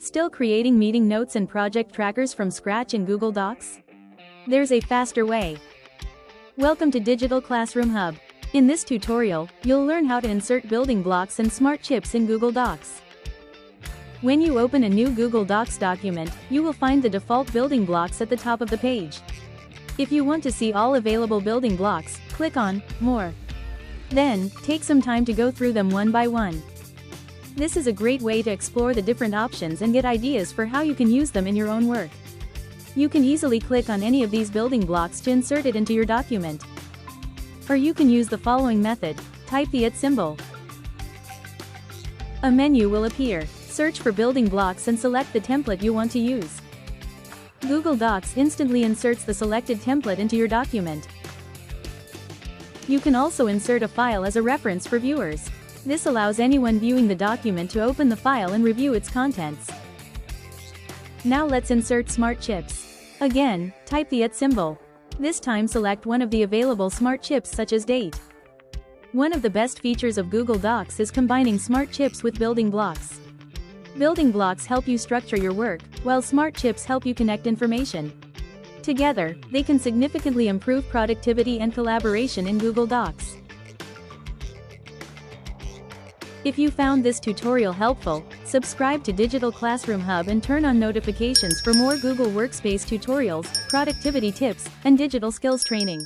Still creating meeting notes and project trackers from scratch in Google Docs? There's a faster way. Welcome to Digital Classroom Hub. In this tutorial, you'll learn how to insert building blocks and smart chips in Google Docs. When you open a new Google Docs document, you will find the default building blocks at the top of the page. If you want to see all available building blocks, click on More. Then, take some time to go through them one by one. This is a great way to explore the different options and get ideas for how you can use them in your own work. You can easily click on any of these building blocks to insert it into your document. Or you can use the following method: type the @ symbol. A menu will appear. Search for building blocks and select the template you want to use. Google Docs instantly inserts the selected template into your document. You can also insert a file as a reference for viewers. This allows anyone viewing the document to open the file and review its contents. Now let's insert smart chips. Again, type the @ symbol. This time select one of the available smart chips such as date. One of the best features of Google Docs is combining smart chips with building blocks. Building blocks help you structure your work, while smart chips help you connect information. Together, they can significantly improve productivity and collaboration in Google Docs. If you found this tutorial helpful, subscribe to Digital Classroom Hub and turn on notifications for more Google Workspace tutorials, productivity tips, and digital skills training.